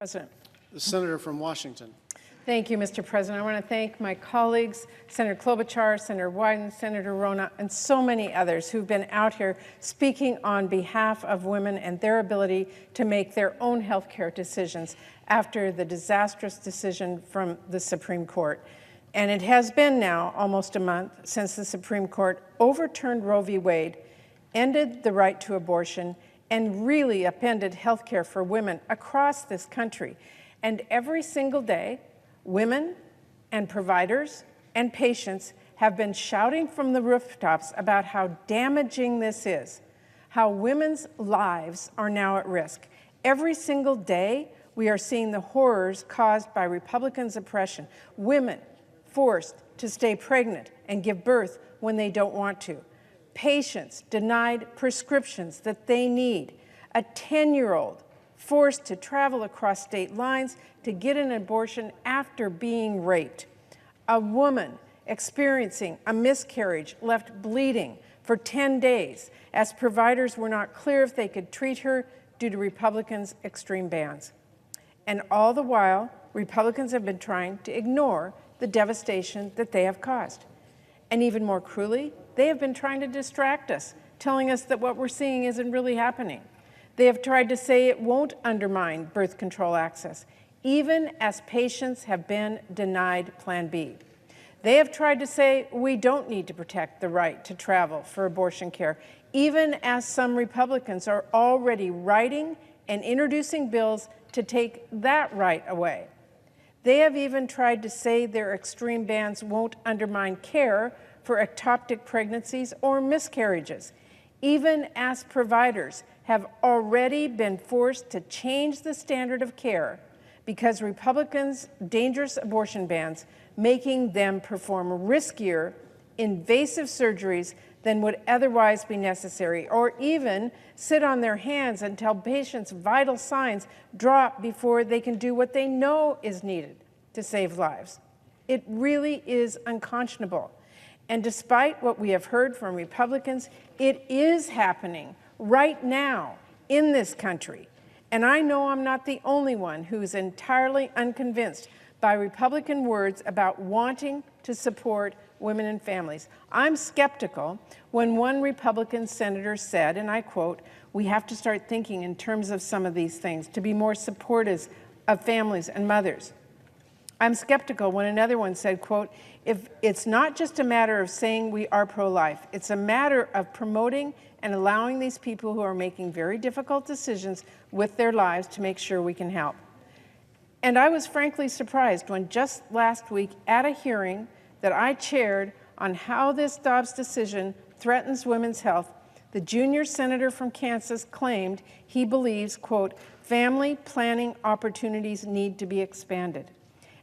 President. The senator from Washington. Thank you, Mr. President. I want to thank my colleagues, Senator Klobuchar, Senator Wyden, Senator Rona, and so many others who've been out here speaking on behalf of women and their ability to make their own health care decisions after the disastrous decision from the Supreme Court. And it has been now almost a month since the Supreme Court overturned Roe v. Wade, ended the right to abortion, and really upended health care for women across this country. And every single day, women and providers and patients have been shouting from the rooftops about how damaging this is, how women's lives are now at risk. Every single day, we are seeing the horrors caused by Republican suppression. Women forced to stay pregnant and give birth when they don't want to. Patients denied prescriptions that they need. A 10-year-old forced to travel across state lines to get an abortion after being raped. A woman experiencing a miscarriage left bleeding for 10 days as providers were not clear if they could treat her due to Republicans' extreme bans. And all the while, Republicans have been trying to ignore the devastation that they have caused. And even more cruelly, they have been trying to distract us, telling us that what we're seeing isn't really happening. They have tried to say it won't undermine birth control access, even as patients have been denied Plan B. They have tried to say we don't need to protect the right to travel for abortion care, even as some Republicans are already writing and introducing bills to take that right away. They have even tried to say their extreme bans won't undermine care for ectopic pregnancies or miscarriages, even as providers have already been forced to change the standard of care because Republicans' dangerous abortion bans making them perform riskier, invasive surgeries than would otherwise be necessary, or even sit on their hands until patients' vital signs drop before they can do what they know is needed to save lives. It really is unconscionable. And despite what we have heard from Republicans, it is happening right now in this country. And I know I'm not the only one who is entirely unconvinced by Republican words about wanting to support women and families. I'm skeptical when one Republican senator said, and I quote, "We have to start thinking in terms of some of these things to be more supportive of families and mothers." I'm skeptical when another one said, quote, "If it's not just a matter of saying we are pro-life, it's a matter of promoting and allowing these people who are making very difficult decisions with their lives to make sure we can help." And I was frankly surprised when just last week at a hearing that I chaired on how this Dobbs decision threatens women's health, the junior senator from Kansas claimed he believes, quote, "family planning opportunities need to be expanded."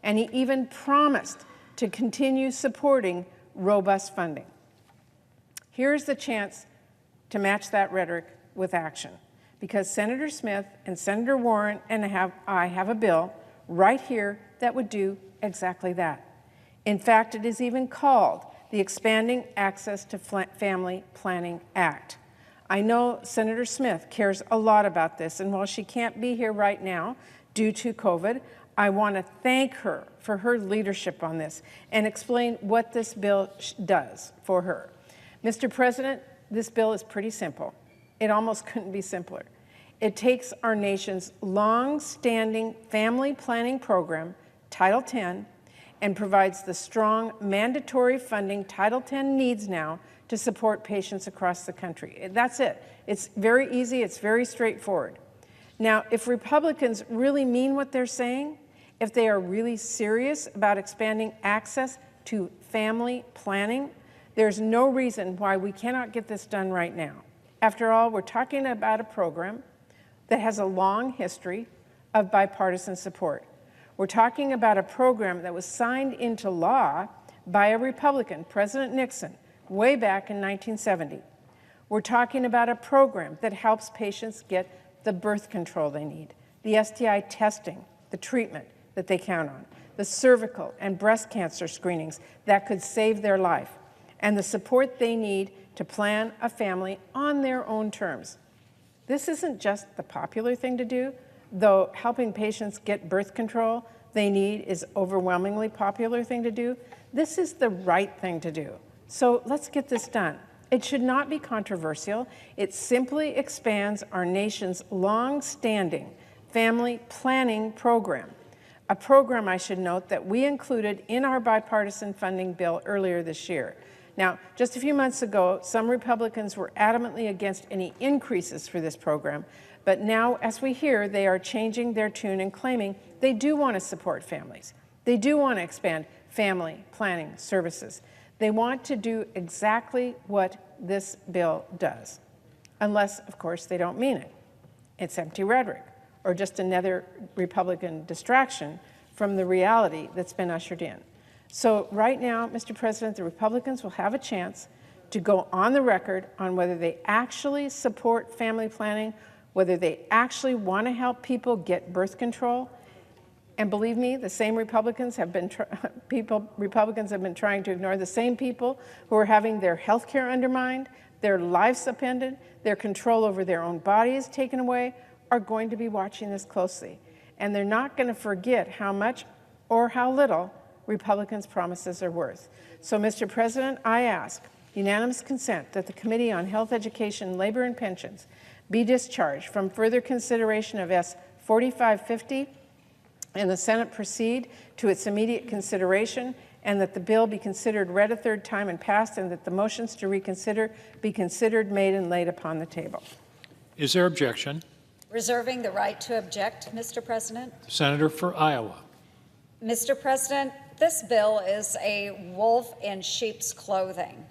And he even promised to continue supporting robust funding. Here's the chance to match that rhetoric with action, because Senator Smith and Senator Warren and I have a bill right here that would do exactly that. In fact, it is even called the Expanding Access to Family Planning Act. I know Senator Smith cares a lot about this, and while she can't be here right now due to COVID, I want to thank her for her leadership on this and explain what this bill does for her. Mr. President, this bill is pretty simple. It almost couldn't be simpler. It takes our nation's long-standing family planning program, Title X, and provides the strong mandatory funding Title X needs now to support patients across the country. That's it. It's very easy. It's very straightforward. Now, if Republicans really mean what they're saying, if they are really serious about expanding access to family planning, there's no reason why we cannot get this done right now. After all, we're talking about a program that has a long history of bipartisan support. We're talking about a program that was signed into law by a Republican, President Nixon, way back in 1970. We're talking about a program that helps patients get the birth control they need, the STI testing, the treatment that they count on, the cervical and breast cancer screenings that could save their life, and the support they need to plan a family on their own terms. This isn't just the popular thing to do, though helping patients get birth control they need is overwhelmingly popular thing to do, this is the right thing to do. So let's get this done. It should not be controversial. It simply expands our nation's long-standing family planning program, a program, I should note, that we included in our bipartisan funding bill earlier this year. Now, just a few months ago, some Republicans were adamantly against any increases for this program, but now, as we hear, they are changing their tune and claiming they do want to support families. They do want to expand family planning services. They want to do exactly what this bill does, unless, of course, they don't mean it. It's empty rhetoric, or just another Republican distraction from the reality that's been ushered in. So right now, Mr. President, the Republicans will have a chance to go on the record on whether they actually support family planning, whether they actually want to help people get birth control. And believe me, the same Republicans have been trying to ignore the same people who are having their health care undermined, their lives upended, their control over their own bodies taken away, are going to be watching this closely. And they're not going to forget how much or how little Republicans' promises are worth. So, Mr. President, I ask unanimous consent that the Committee on Health, Education, Labor, and Pensions be discharged from further consideration of S. 4550 and the Senate proceed to its immediate consideration, and that the bill be considered read a third time and passed, and that the motions to reconsider be considered, made, and laid upon the table. Is there objection? Reserving the right to object, Mr. President. Senator for Iowa. Mr. President, this bill is a wolf in sheep's clothing.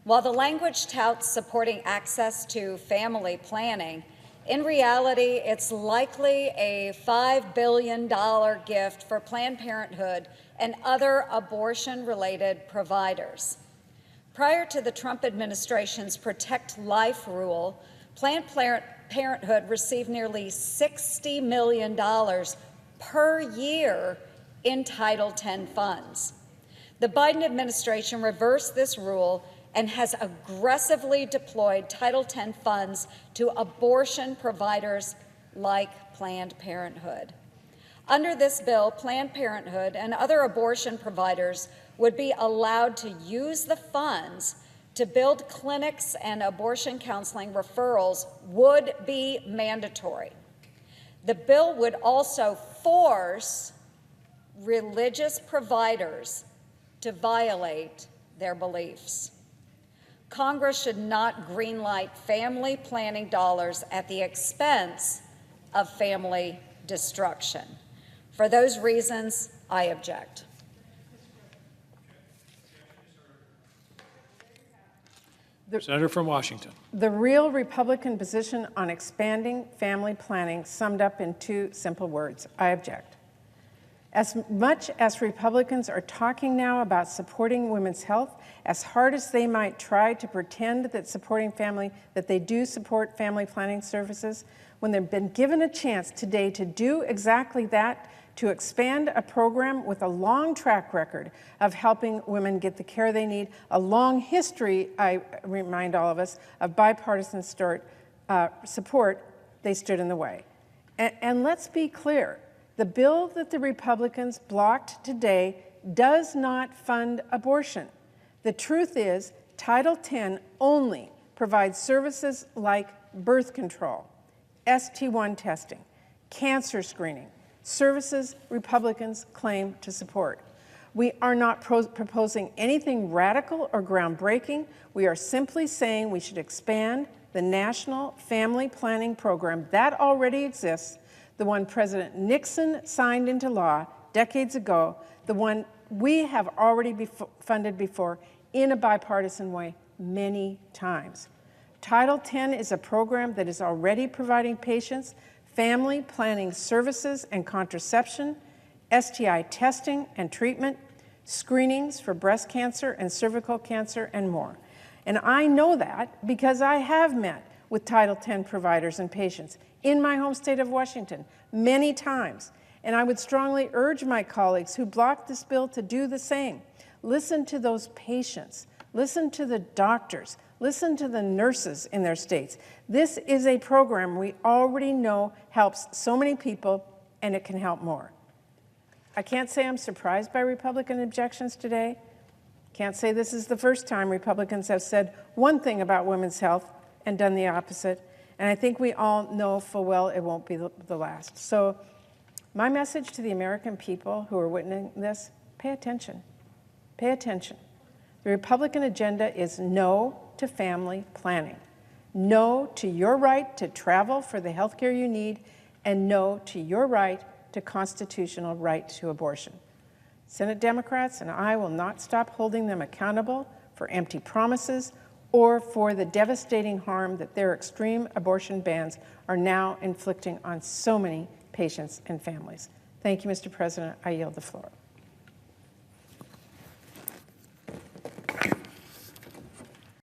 While the language touts supporting access to family planning, in reality, it's likely a $5 billion gift for Planned Parenthood and other abortion-related providers. Prior to the Trump administration's Protect Life rule, Planned Parenthood received nearly $60 million per year in Title X funds. The Biden administration reversed this rule and has aggressively deployed Title X funds to abortion providers like Planned Parenthood. Under this bill, Planned Parenthood and other abortion providers would be allowed to use the funds to build clinics, and abortion counseling referrals would be mandatory. The bill would also force religious providers to violate their beliefs. Congress should not greenlight family planning dollars at the expense of family destruction. For those reasons, I object. Senator from Washington. The real Republican position on expanding family planning summed up in two simple words: I object. As much as Republicans are talking now about supporting women's health, as hard as they might try to pretend that they do support family planning services, when they've been given a chance today to do exactly that, to expand a program with a long track record of helping women get the care they need, a long history, I remind all of us, of bipartisan support, they stood in the way. And let's be clear, the bill that the Republicans blocked today does not fund abortion. The truth is, Title X only provides services like birth control, ST1 testing, cancer screening, services Republicans claim to support. We are not proposing anything radical or groundbreaking. We are simply saying we should expand the National Family Planning Program that already exists, the one President Nixon signed into law decades ago, the one we have already funded before in a bipartisan way many times. Title X is a program that is already providing patients family planning services and contraception, STI testing and treatment, screenings for breast cancer and cervical cancer, and more. And I know that because I have met with Title X providers and patients in my home state of Washington many times. And I would strongly urge my colleagues who blocked this bill to do the same. Listen to those patients. Listen to the doctors. Listen to the nurses in their states. This is a program we already know helps so many people, and it can help more. I can't say I'm surprised by Republican objections today. Can't say this is the first time Republicans have said one thing about women's health and done the opposite. And I think we all know full well it won't be the last. So my message to the American people who are witnessing this, pay attention. Pay attention. The Republican agenda is no to family planning, no to your right to travel for the health care you need, and no to your right to constitutional right to abortion. Senate Democrats and I will not stop holding them accountable for empty promises or for the devastating harm that their extreme abortion bans are now inflicting on so many patients and families. Thank you, Mr. President. I yield the floor.